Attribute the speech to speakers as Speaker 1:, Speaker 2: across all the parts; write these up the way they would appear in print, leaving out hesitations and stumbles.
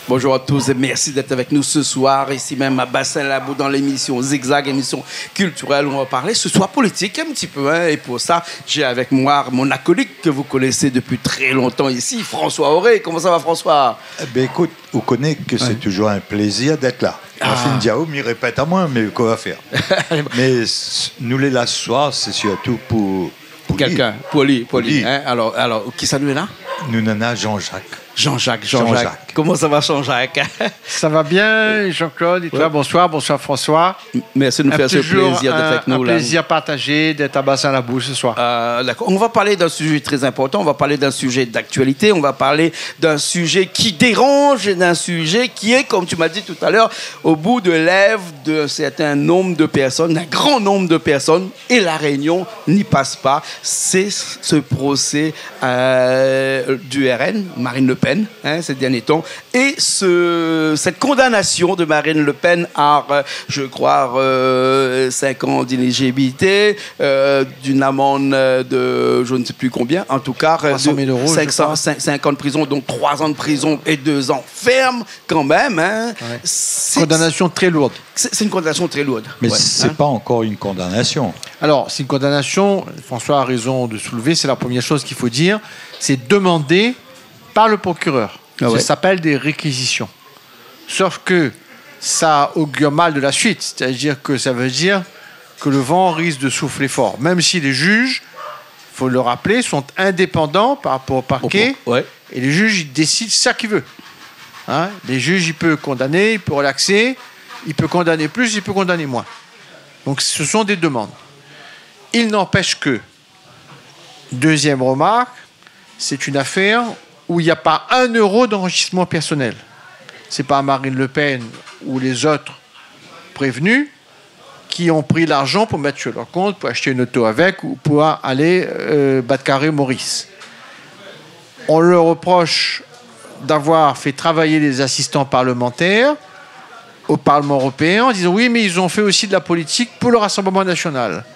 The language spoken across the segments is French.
Speaker 1: Bonjour à tous et merci d'être avec nous ce soir, ici même à Bassin-Labou dans l'émission Zigzag, émission culturelle où on va parler ce soir politique un petit peu. Hein, et pour ça, j'ai avec moi mon acolyte que vous connaissez depuis très longtemps ici, François Auré. Comment ça va, François?
Speaker 2: Ben écoute, vous connaissez que c'est toujours un plaisir d'être là. Rafine Diao m'y répète à moi, mais quoi faire? Mais nous les là ce soir, c'est surtout pour
Speaker 1: quelqu'un, Poli. Hein? Alors, qui ça nous est là?
Speaker 2: Nous nana Jean-Jacques.
Speaker 1: Jean-Jacques. Comment ça va, Jean-Jacques?
Speaker 3: Ça va bien, Jean-Claude. Et toi, ouais. Bonsoir François.
Speaker 1: Merci de nous faire ce plaisir d'être avec nous.
Speaker 3: Un plaisir partagé d'être à Bassin-Labou ce soir.
Speaker 1: D'accord. On va parler d'un sujet très important. On va parler d'un sujet d'actualité. On va parler d'un sujet qui dérange et d'un sujet qui est, comme tu m'as dit tout à l'heure, au bout de lèvres d'un certain nombre de personnes, d'un grand nombre de personnes. Et la Réunion n'y passe pas. C'est ce procès du RN, Marine Le Pen. Ces derniers temps, et cette condamnation de Marine Le Pen à, je crois, 5 ans d'inéligibilité, d'une amende de je ne sais plus combien, en tout cas,
Speaker 3: 300 000 €,
Speaker 1: 5 ans de prison, donc 3 ans de prison et 2 ans ferme, quand même. Hein.
Speaker 3: Ouais. Condamnation très lourde.
Speaker 1: C'est une condamnation très lourde.
Speaker 2: Mais c'est pas encore une condamnation.
Speaker 3: Alors, c'est une condamnation, François a raison de soulever, c'est la première chose qu'il faut dire, c'est demander par le procureur. Ça s'appelle des réquisitions. Sauf que ça augure mal de la suite. C'est-à-dire que ça veut dire que le vent risque de souffler fort. Même si les juges, il faut le rappeler, sont indépendants par rapport au parquet. Et les juges, ils décident ça qu'ils veulent. Hein? Les juges, ils peuvent condamner, ils peuvent relaxer, ils peuvent condamner plus, ils peuvent condamner moins. Donc ce sont des demandes. Il n'empêche que, deuxième remarque, c'est une affaire où il n'y a pas 1 euro d'enrichissement personnel. Ce n'est pas Marine Le Pen ou les autres prévenus qui ont pris l'argent pour mettre sur leur compte, pour acheter une auto avec ou pour aller battre carré Maurice. On leur reproche d'avoir fait travailler les assistants parlementaires au Parlement européen en disant oui, mais ils ont fait aussi de la politique pour le Rassemblement national.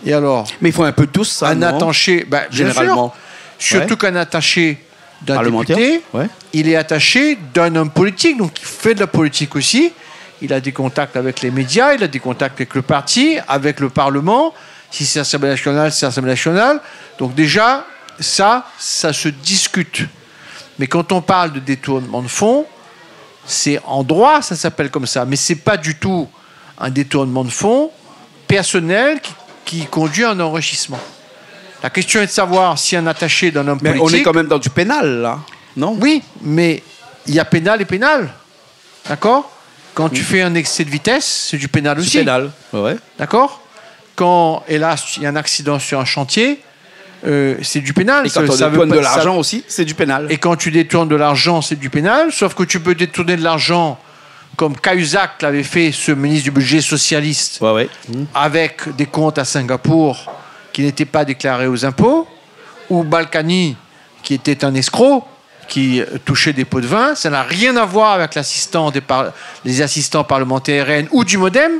Speaker 3: Et alors?
Speaker 1: Mais ils font un peu tous ça,
Speaker 3: un attaché, généralement. Surtout qu'un attaché d'un député, il est attaché d'un homme politique, donc il fait de la politique aussi. Il a des contacts avec les médias, il a des contacts avec le parti, avec le Parlement. Si c'est l'Assemblée nationale, c'est l'Assemblée nationale. Donc déjà, ça se discute. Mais quand on parle de détournement de fonds, c'est en droit, ça s'appelle comme ça. Mais ce n'est pas du tout un détournement de fonds personnel qui conduit à un enrichissement. La question est de savoir si un attaché d'un homme politique...
Speaker 1: Mais on est quand même dans du pénal, là, non?
Speaker 3: Oui, mais il y a pénal et pénal. D'accord? Quand tu fais un excès de vitesse, c'est du pénal aussi.
Speaker 1: C'est pénal, ouais.
Speaker 3: D'accord? Quand, hélas, il y a un accident sur un chantier, c'est du pénal.
Speaker 1: Et quand on détourne de l'argent aussi, c'est du pénal.
Speaker 3: Et quand tu détournes de l'argent, c'est du pénal. Sauf que tu peux détourner de l'argent comme Cahuzac l'avait fait, ce ministre du budget socialiste, avec des comptes à Singapour qui n'étaient pas déclarés aux impôts, ou Balkany, qui était un escroc, qui touchait des pots de vin. Ça n'a rien à voir avec les assistants parlementaires RN ou du Modem.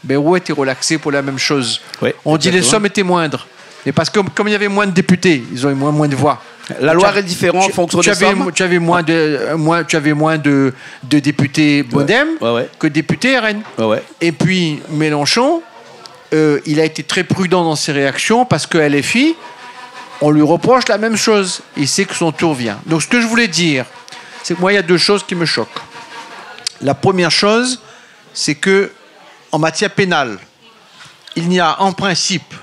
Speaker 3: Bérou était relaxé pour la même chose. On dit les sommes étaient moindres. Mais parce que comme il y avait moins de députés, ils ont eu moins de voix.
Speaker 1: La loi est différente en fonction des sommes.
Speaker 3: Tu avais moins de députés Modem que de députés RN. Et puis Mélenchon, il a été très prudent dans ses réactions parce que LFI, on lui reproche la même chose. Il sait que son tour vient. Donc ce que je voulais dire, c'est que moi, il y a 2 choses qui me choquent. La première chose, c'est que en matière pénale, il n'y a en principe,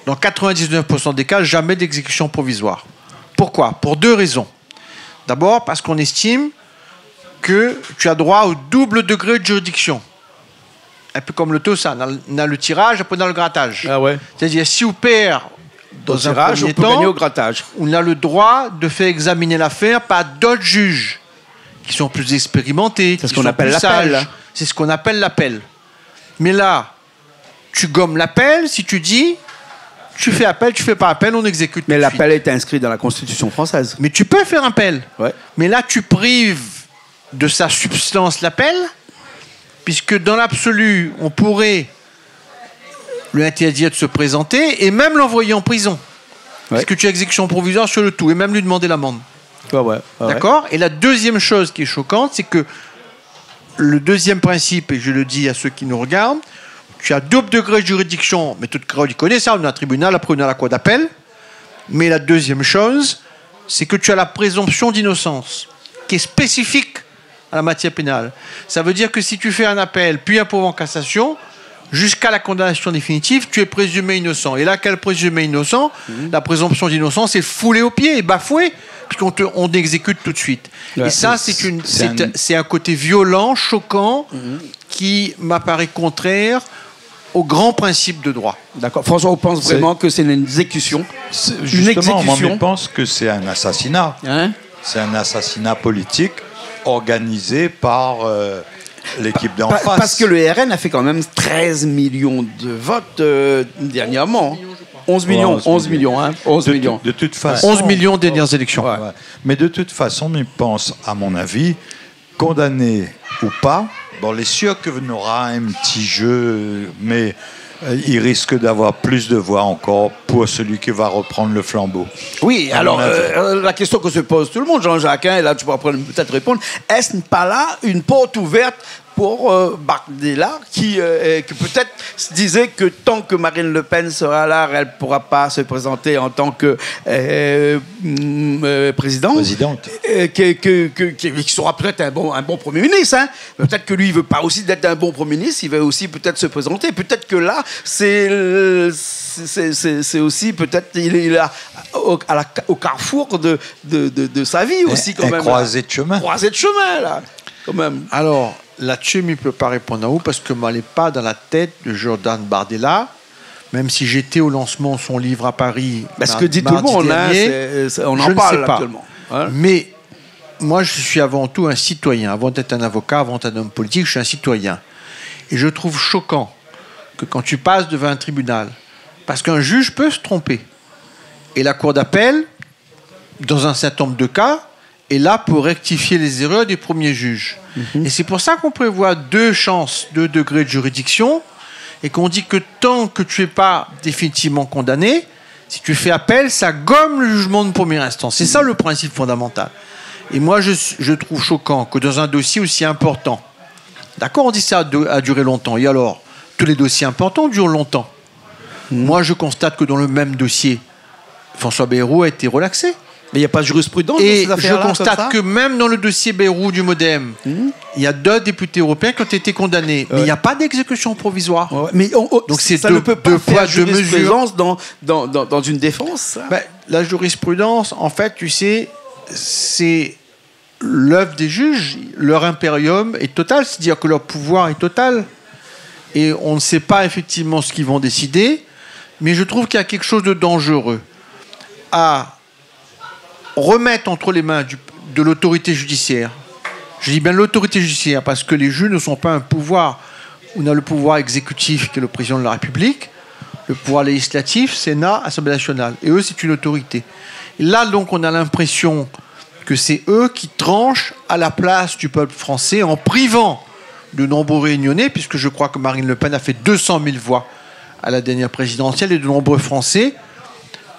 Speaker 3: dans 99% des cas, jamais d'exécution provisoire. Pourquoi? Pour 2 raisons. D'abord, parce qu'on estime que tu as droit au double degré de juridiction. Un peu comme le taux, ça. On a le tirage, après on a le grattage. C'est-à-dire, si on perd dans un
Speaker 1: tirage,
Speaker 3: premier
Speaker 1: on peut
Speaker 3: temps,
Speaker 1: gagner au grattage.
Speaker 3: On a le droit de faire examiner l'affaire par d'autres juges qui sont plus expérimentés.
Speaker 1: C'est ce qu'on appelle l'appel.
Speaker 3: C'est ce qu'on appelle l'appel. Mais là, tu gommes l'appel si tu dis... Tu fais appel, tu fais pas appel, on exécute.
Speaker 1: Mais l'appel est inscrit dans la Constitution française.
Speaker 3: Mais tu peux faire appel. Mais là, tu prives de sa substance l'appel, puisque dans l'absolu, on pourrait lui interdire de se présenter et même l'envoyer en prison. Parce que tu as exécution provisoire sur le tout, et même lui demander l'amende. D'accord ? Et la deuxième chose qui est choquante, c'est que le deuxième principe, et je le dis à ceux qui nous regardent, tu as double degré de juridiction, mais tout le monde connaît ça, on a un tribunal, après on a la cour d'appel. Mais la deuxième chose, c'est que tu as la présomption d'innocence, qui est spécifique à la matière pénale. Ça veut dire que si tu fais un appel, puis un pourvoi en cassation, jusqu'à la condamnation définitive, tu es présumé innocent. Et là, quel présumé innocent ? La présomption d'innocence est foulée aux pieds et bafouée, puisqu'on exécute tout de suite. Ouais, et ça, c'est un côté violent, choquant, qui m'apparaît contraire au grand principe de droit.
Speaker 1: D'accord. François, on pense vraiment que c'est une exécution.
Speaker 2: Justement, moi, je pense que c'est un assassinat. C'est un assassinat politique organisé par l'équipe d'en face.
Speaker 1: Parce que le RN a fait quand même 13 millions de votes dernièrement. 11 millions.
Speaker 2: De toute façon,
Speaker 3: 11 millions dernières élections.
Speaker 2: Ouais. Mais de toute façon, je pense, à mon avis, condamné ou pas, bon, les sûr qu'on aura un petit jeu, mais il risque d'avoir plus de voix encore pour celui qui va reprendre le flambeau.
Speaker 1: Oui, alors la question que se pose tout le monde, Jean-Jacques, et là tu pourras peut-être répondre, est-ce pas là une porte ouverte pour Bardella qui peut-être se disait que tant que Marine Le Pen sera là, elle ne pourra pas se présenter en tant que présidente. Qui sera peut-être un bon Premier ministre. Hein. Peut-être que lui, il ne veut pas aussi d'être un bon Premier ministre, il veut aussi peut-être se présenter. Peut-être que là, c'est aussi, peut-être, il est au carrefour de sa vie aussi. Quand même,
Speaker 2: croisée de chemin.
Speaker 1: Croisée de chemin, là. Quand même.
Speaker 3: Alors, là-dessus, je ne peux pas répondre à vous parce que je n'allais pas dans la tête de Jordan Bardella, même si j'étais au lancement de son livre à Paris.
Speaker 1: Parce que dit tout le monde, on en parle actuellement.
Speaker 3: Hein? Mais moi, je suis avant tout un citoyen. Avant d'être un avocat, avant d'être un homme politique, je suis un citoyen. Et je trouve choquant que quand tu passes devant un tribunal, parce qu'un juge peut se tromper, et la cour d'appel, dans un certain nombre de cas, est là pour rectifier les erreurs des premiers juges. Et c'est pour ça qu'on prévoit 2 degrés de juridiction, et qu'on dit que tant que tu n'es pas définitivement condamné, si tu fais appel, ça gomme le jugement de première instance. C'est ça le principe fondamental. Et moi, je trouve choquant que dans un dossier aussi important, d'accord, on dit ça a duré longtemps, et alors, tous les dossiers importants durent longtemps. Moi, je constate que dans le même dossier, François Bayrou a été relaxé.
Speaker 1: Mais il n'y a pas de jurisprudence.
Speaker 3: Et je constate que même dans le dossier Bayrou du MoDem, il y a 2 députés européens qui ont été condamnés. Mais il n'y a pas d'exécution provisoire.
Speaker 1: Mais
Speaker 3: donc c'est
Speaker 1: ça ne peut pas faire jurisprudence dans une défense.
Speaker 3: La jurisprudence, en fait, tu sais, c'est l'œuvre des juges. Leur impérium est total, c'est-à-dire que leur pouvoir est total. Et on ne sait pas effectivement ce qu'ils vont décider. Mais je trouve qu'il y a quelque chose de dangereux à remettre entre les mains de l'autorité judiciaire. Je dis bien l'autorité judiciaire parce que les juges ne sont pas un pouvoir. On a le pouvoir exécutif qui est le président de la République, le pouvoir législatif, Sénat, Assemblée nationale. Et eux, c'est une autorité. Et là, donc, on a l'impression que c'est eux qui tranchent à la place du peuple français en privant de nombreux réunionnais, puisque je crois que Marine Le Pen a fait 200 000 voix à la dernière présidentielle, et de nombreux Français,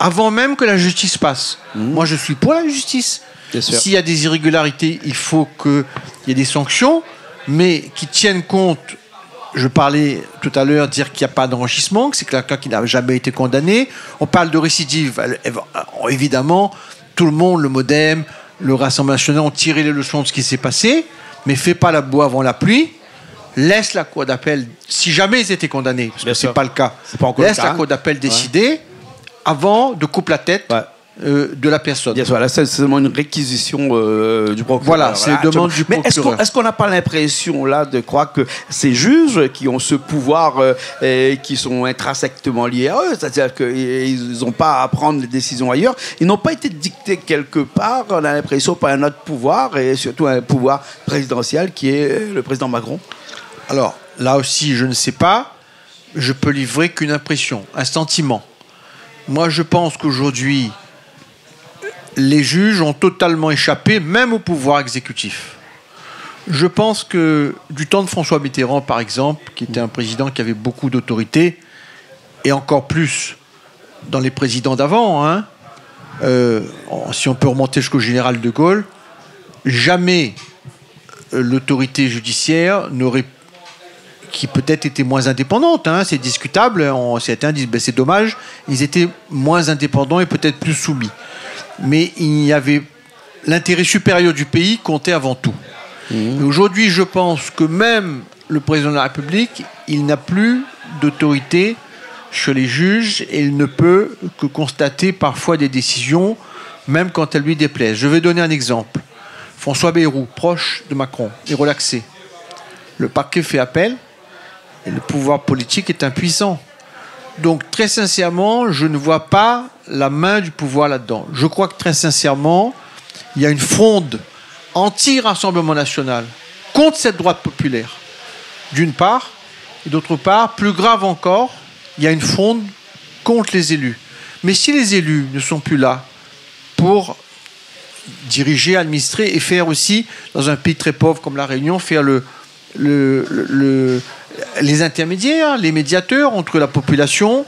Speaker 3: avant même que la justice passe. Moi, je suis pour la justice. S'il y a des irrégularités, il faut qu'il y ait des sanctions, mais qui tiennent compte, je parlais tout à l'heure, dire qu'il n'y a pas d'enrichissement, que c'est quelqu'un qui n'a jamais été condamné. On parle de récidive. Évidemment, tout le monde, le MoDem, le Rassemblement national ont tiré les leçons de ce qui s'est passé, mais fais pas la boue avant la pluie. Laisse la cour d'appel, si jamais ils étaient condamnés, parce que ce n'est pas le cas, laisse la cour d'appel décider avant de couper la tête de la personne.
Speaker 1: Bien sûr, là, c'est seulement une réquisition du procureur.
Speaker 3: Voilà, c'est une demande du procureur.
Speaker 1: Mais est-ce qu'on n'a pas l'impression, là, de croire que ces juges qui ont ce pouvoir, qui sont intrinsèquement liés à eux, c'est-à-dire qu'ils n'ont pas à prendre les décisions ailleurs, ils n'ont pas été dictés quelque part, on a l'impression, par un autre pouvoir, et surtout un pouvoir présidentiel qui est le président Macron?
Speaker 3: Alors, là aussi, je ne sais pas. Je peux livrer qu'une impression, un sentiment. Moi, je pense qu'aujourd'hui, les juges ont totalement échappé, même au pouvoir exécutif. Je pense que du temps de François Mitterrand, par exemple, qui était un président qui avait beaucoup d'autorité, et encore plus dans les présidents d'avant, si on peut remonter jusqu'au général de Gaulle, jamais l'autorité judiciaire n'aurait, qui peut-être était moins indépendante, hein, c'est discutable, certains disent ben, c'est dommage, ils étaient moins indépendants et peut-être plus soumis. Mais il y avait l'intérêt supérieur du pays comptait avant tout. Et aujourd'hui, je pense que même le président de la République, il n'a plus d'autorité sur les juges et il ne peut que constater parfois des décisions, même quand elles lui déplaisent. Je vais donner un exemple. François Bayrou, proche de Macron, est relaxé. Le parquet fait appel et le pouvoir politique est impuissant. Donc, très sincèrement, je ne vois pas la main du pouvoir là-dedans. Je crois que, très sincèrement, il y a une fronde anti-Rassemblement national contre cette droite populaire, d'une part, et d'autre part, plus grave encore, il y a une fronde contre les élus. Mais si les élus ne sont plus là pour diriger, administrer et faire aussi, dans un pays très pauvre comme la Réunion, faire les intermédiaires, les médiateurs entre la population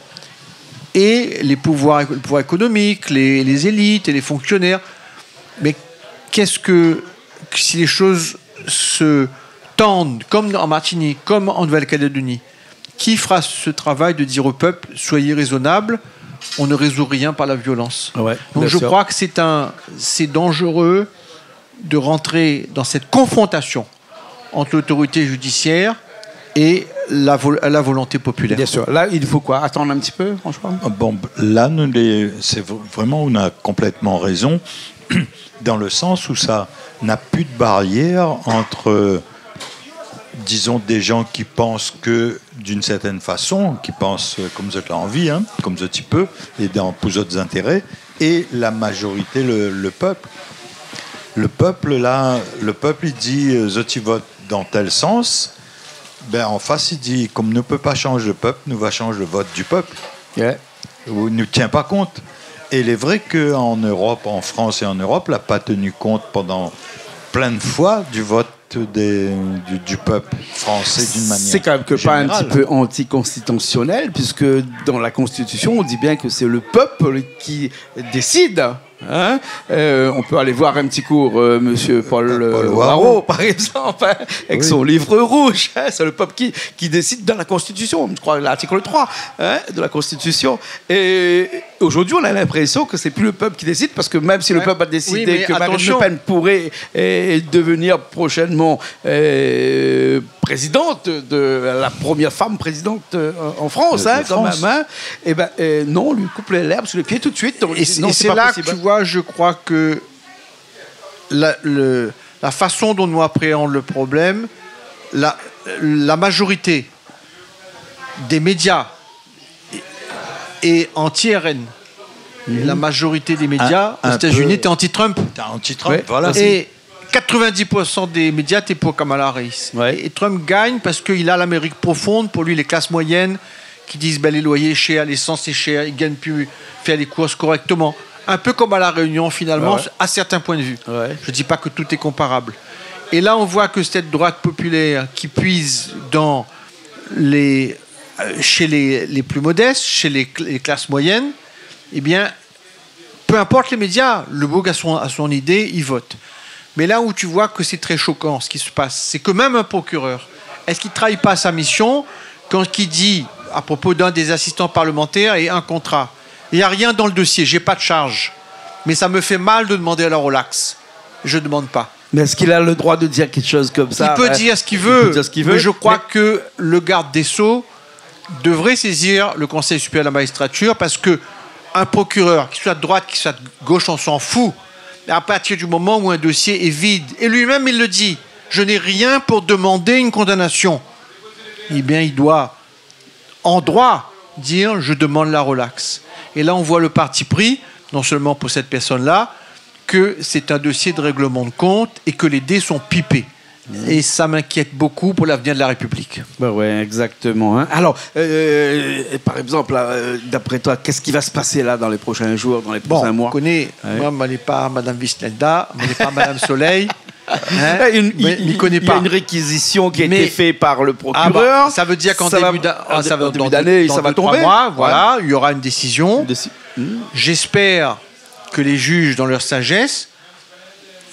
Speaker 3: et le pouvoir économique, les élites et les fonctionnaires. Mais qu'est-ce que, si les choses se tendent, comme en Martinique, comme en Nouvelle-Calédonie, qui fera ce travail de dire au peuple, soyez raisonnable, on ne résout rien par la violence. Ouais, donc je crois que c'est dangereux de rentrer dans cette confrontation entre l'autorité judiciaire et la volonté populaire.
Speaker 1: Bien sûr. Là, il faut quoi? Attendre un petit peu, franchement?
Speaker 2: Bon, là, c'est vraiment, on a complètement raison, dans le sens où ça n'a plus de barrière entre, disons, des gens qui pensent que, d'une certaine façon, qui pensent comme vous êtes là en vie, hein, comme vous êtes peu, et pour d'autres intérêts, et la majorité, le peuple. Le peuple, il dit, zoti vote dans tel sens. Ben, en face, il dit, comme ne peut pas changer le peuple, nous va changer le vote du peuple. Yeah. Il ne tient pas compte. Et il est vrai qu'en Europe, en France et en Europe, il n'a pas tenu compte pendant plein de fois du vote du peuple français d'une manière
Speaker 1: C'est quand même que
Speaker 2: générale.
Speaker 1: Pas un petit peu anticonstitutionnel, puisque dans la Constitution, on dit bien que c'est le peuple qui décide. Hein? On peut aller voir un petit cours Monsieur Paul Warreau, par exemple, hein, avec son livre rouge. Hein? C'est le peuple qui décide dans la Constitution, je crois l'article 3 hein, de la Constitution. Et aujourd'hui, on a l'impression que c'est plus le peuple qui décide, parce que même si le peuple a décidé que Marine Le Pen pourrait devenir prochainement présidente, la première femme présidente en France, hein, quand même. Hein, et ben, non, on lui coupe l'herbe sous les pieds tout de suite.
Speaker 3: Et c'est là possible. Que tu vois, je crois que la façon dont nous appréhendons le problème, la majorité des médias est anti-RN. La majorité des médias aux États-Unis était anti-Trump.
Speaker 2: Anti-Trump, voilà.
Speaker 3: Et 90% des médias étaient pour Kamala Harris. Ouais. Et Trump gagne parce qu'il a l'Amérique profonde. Pour lui, les classes moyennes qui disent ben, les loyers chers, l'essence est chère, ils ne gagnent plus faire les courses correctement. Un peu comme à La Réunion, finalement, à certains points de vue. Ouais. Je ne dis pas que tout est comparable. Et là, on voit que cette droite populaire qui puise chez les plus modestes, chez les classes moyennes, eh bien, peu importe les médias, le beau a son idée, il vote. Mais là où tu vois que c'est très choquant ce qui se passe, c'est que même un procureur, est-ce qu'il ne trahit pas sa mission quand il dit, à propos d'un des assistants parlementaires et un contrat, il n'y a rien dans le dossier, je n'ai pas de charge, mais ça me fait mal de demander à la relax. Je ne demande pas.
Speaker 1: Mais est-ce qu'il a le droit de dire quelque chose comme ça?
Speaker 3: Il peut dire ce qu'il veut, mais je crois que le garde des Sceaux devrait saisir le Conseil supérieur de la magistrature, parce qu'un procureur, qu'il soit de droite, qu'il soit de gauche, on s'en fout. À partir du moment où un dossier est vide, et lui-même il le dit, je n'ai rien pour demander une condamnation, eh bien il doit, en droit, dire je demande la relax. Et là on voit le parti pris, non seulement pour cette personne-là, que c'est un dossier de règlement de compte et que les dés sont pipés. Et ça m'inquiète beaucoup pour l'avenir de la République.
Speaker 1: Ben ouais, exactement. Hein. Alors, par exemple, d'après toi, qu'est-ce qui va se passer là dans les prochains jours, dans les prochains mois?
Speaker 3: On connaît, moi, je ne pas Mme Vistelda, je ne pas Mme Soleil.
Speaker 1: Hein, il y a une réquisition qui a été faite par le procureur.
Speaker 3: Ça veut dire qu'en début d'année,
Speaker 1: ça va tomber.
Speaker 3: 3 mois, voilà, il y aura une décision. J'espère que les juges, dans leur sagesse,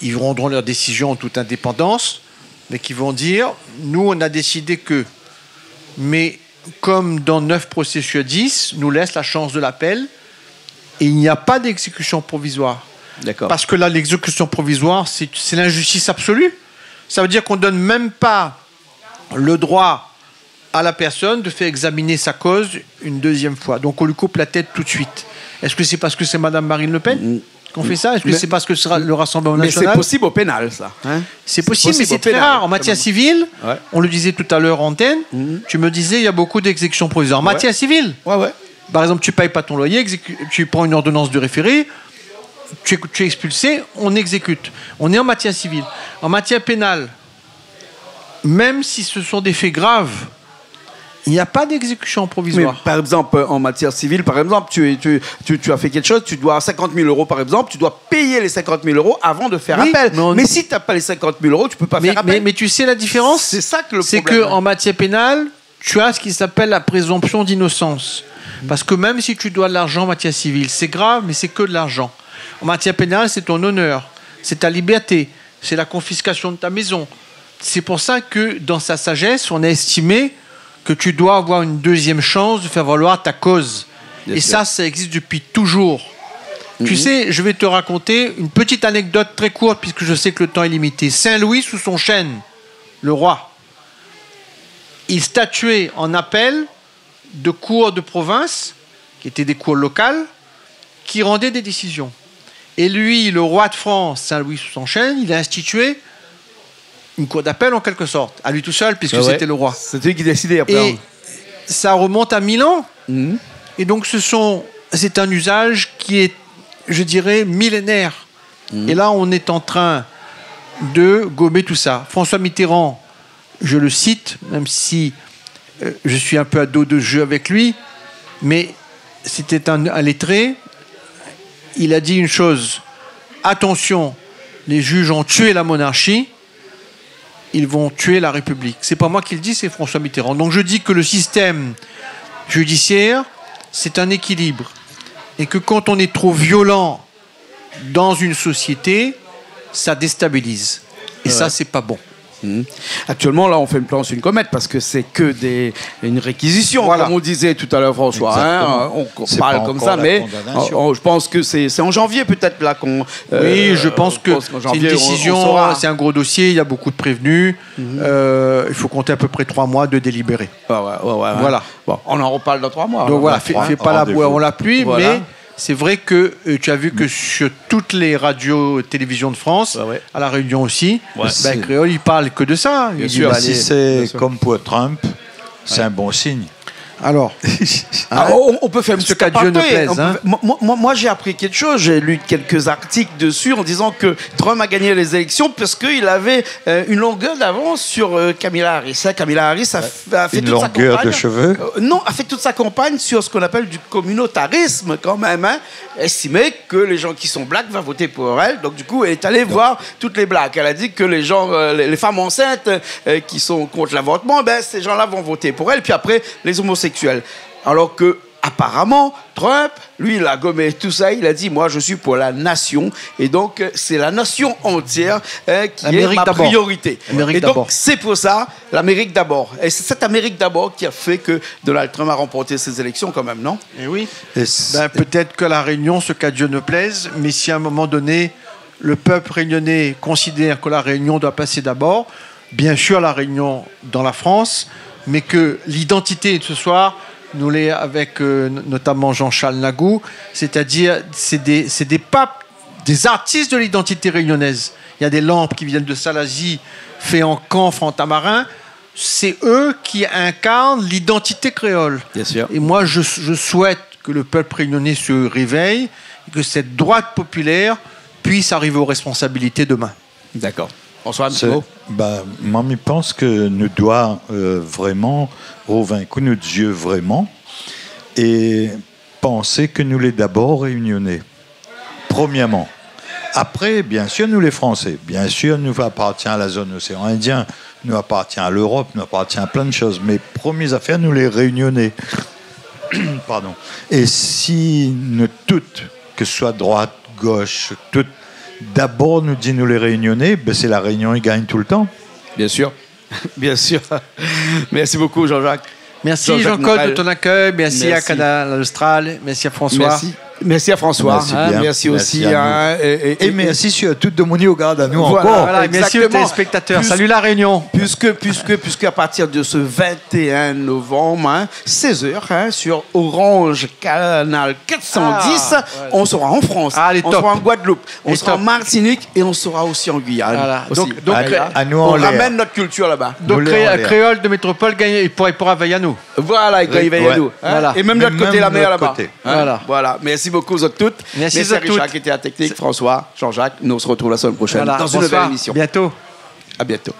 Speaker 3: ils rendront leur décision en toute indépendance, mais qui vont dire, nous, on a décidé que. Mais comme dans 9 procès sur 10, nous laisse la chance de l'appel, et il n'y a pas d'exécution provisoire.
Speaker 1: D'accord.
Speaker 3: Parce que là, l'exécution provisoire, c'est l'injustice absolue. Ça veut dire qu'on ne donne même pas le droit à la personne de faire examiner sa cause une deuxième fois. Donc on lui coupe la tête tout de suite. Est-ce que c'est parce que c'est Mme Marine Le Pen qu'on fait ça? Est-ce que c'est parce que c'est le Rassemblement national?
Speaker 1: Mais c'est possible au pénal, ça. Hein,
Speaker 3: c'est possible, mais c'est très rare. En matière civile, on le disait tout à l'heure en antenne, tu me disais il y a beaucoup d'exécutions provisoires. En matière civile, par exemple, tu ne payes pas ton loyer, tu prends une ordonnance de référé, tu es expulsé, on exécute. On est en matière civile. En matière pénale, même si ce sont des faits graves, il n'y a pas d'exécution provisoire.
Speaker 1: Mais, par exemple, en matière civile, par exemple, tu as fait quelque chose, tu dois 50 000 euros, par exemple, tu dois payer les 50 000 euros avant de faire appel. Mais si tu n'as pas les 50 000 euros, tu ne peux pas faire appel.
Speaker 3: Mais tu sais la différence?
Speaker 1: C'est ça que le
Speaker 3: problème.
Speaker 1: C'est
Speaker 3: qu'en matière pénale, tu as ce qui s'appelle la présomption d'innocence. Parce que même si tu dois de l'argent en matière civile, c'est grave, mais c'est que de l'argent. En matière pénale, c'est ton honneur, c'est ta liberté, c'est la confiscation de ta maison. C'est pour ça que, dans sa sagesse, on a estimé que tu dois avoir une deuxième chance de faire valoir ta cause. Et ça existe depuis toujours. Tu sais, je vais te raconter une petite anecdote très courte, puisque je sais que le temps est limité. Saint-Louis, sous son chêne, le roi, il statuait en appel de cours de province, qui étaient des cours locales, qui rendaient des décisions. Et lui, le roi de France, Saint-Louis sous son chêne, il a institué une cour d'appel en quelque sorte, à lui tout seul, puisque c'était le roi.
Speaker 1: C'est lui qui décidait après.
Speaker 3: Et ça remonte à 1000 ans. Et donc c'est un usage qui est, je dirais, millénaire. Et là, on est en train de gommer tout ça. François Mitterrand, je le cite, même si je suis un peu à dos de jeu avec lui, mais c'était un lettré. Il a dit une chose: attention, les juges ont tué la monarchie, ils vont tuer la République. C'est pas moi qui le dis, c'est François Mitterrand. Donc je dis que le système judiciaire, c'est un équilibre. Et que quand on est trop violent dans une société, ça déstabilise. Et ça, c'est pas bon.
Speaker 1: Actuellement, là, on fait une planche, une comète, parce que c'est que une réquisition, comme on disait tout à l'heure, François. Hein, on parle comme ça, mais je pense que c'est en janvier peut-être là qu'on...
Speaker 3: oui, je pense que c'est une décision, c'est un gros dossier, il y a beaucoup de prévenus. Il faut compter à peu près 3 mois de délibéré.
Speaker 1: Voilà. Bon, on en reparle dans 3 mois.
Speaker 3: Donc voilà, fais pas la boue avant la pluie, mais... C'est vrai que tu as vu que sur toutes les radios télévisions de France, à La Réunion aussi, Créole, il parle que de ça.
Speaker 2: Bien sûr, si c'est comme pour Trump, c'est un bon signe.
Speaker 3: Alors,
Speaker 1: on peut faire un petit
Speaker 3: qu'à Dieu ne plaise.
Speaker 1: Moi, j'ai appris quelque chose. J'ai lu quelques articles dessus en disant que Trump a gagné les élections parce qu'il avait une longueur d'avance sur Kamala Harris. Kamala Harris a fait
Speaker 2: toute sa campagne. Une longueur de cheveux
Speaker 1: non, a fait toute sa campagne sur ce qu'on appelle du communautarisme quand même. Estimé que les gens qui sont blacks vont voter pour elle. Donc du coup, elle est allée voir toutes les blacks. Elle a dit que les gens, les femmes enceintes qui sont contre l'avortement, ces gens-là vont voter pour elle. Puis après, les homosexuels. Alors que, apparemment, Trump, lui, il a gommé tout ça. Il a dit, moi, je suis pour la nation. Et donc, c'est la nation entière qui est ma priorité. Et donc, c'est pour ça, l'Amérique d'abord. Et c'est cette Amérique d'abord qui a fait que Donald Trump a remporté ces élections quand même, non?
Speaker 3: Et oui. Peut-être que la Réunion, ce qu'à Dieu ne plaise, mais si à un moment donné, le peuple réunionnais considère que la Réunion doit passer d'abord, bien sûr, la Réunion dans la France, mais que l'identité de ce soir, nous l'est avec notamment Jean-Charles Nagou, c'est-à-dire c'est des papes, des artistes de l'identité réunionnaise. Il y a des lampes qui viennent de Salazie, faites en camphre, en tamarin. C'est eux qui incarnent l'identité créole.
Speaker 1: Bien sûr.
Speaker 3: Et moi, je souhaite que le peuple réunionnais se réveille et que cette droite populaire puisse arriver aux responsabilités demain.
Speaker 1: D'accord. François,
Speaker 2: moi, je pense que nous devons vraiment convaincre nos dieux vraiment et penser que nous les d'abord réunionnais. Premièrement. Après, bien sûr, nous les Français. Bien sûr, nous appartient à la zone océan Indien, nous appartient à l'Europe, nous appartient à plein de choses. Mais premières affaires, nous les réunionnais. Pardon. Et si nous toutes, que ce soit droite, gauche. D'abord, nous dit nous les Réunionnais, ben c'est la Réunion, ils gagnent tout le temps.
Speaker 1: Bien sûr. Bien sûr. Merci beaucoup, Jean-Jacques.
Speaker 3: Merci Jean-Claude de ton accueil. Merci à Canal Austral. Merci à François.
Speaker 1: Merci à François.
Speaker 2: Merci,
Speaker 1: merci aussi.
Speaker 2: Et merci sur toute de mon garde à nous
Speaker 1: voilà,
Speaker 2: encore.
Speaker 1: Voilà,
Speaker 3: merci aux téléspectateurs. Salut la Réunion.
Speaker 1: Puisque à partir de ce 21 novembre, 16h, sur Orange Canal 410, on sera en France, on sera en Guadeloupe, on sera en Martinique et on sera aussi en Guyane. Voilà.
Speaker 3: Donc
Speaker 2: à nous
Speaker 1: on ramène notre culture là-bas.
Speaker 3: Donc Créole de Métropole, il pourra veiller à nous.
Speaker 1: Voilà, il veille à nous. Et même de l'autre côté, la mer là-bas. Voilà. Merci beaucoup aux toutes.
Speaker 3: Merci à
Speaker 1: Richard qui était à Technique, François, Jean-Jacques. Nous on se retrouve la semaine prochaine dans une nouvelle émission.
Speaker 3: Bientôt.
Speaker 1: À bientôt.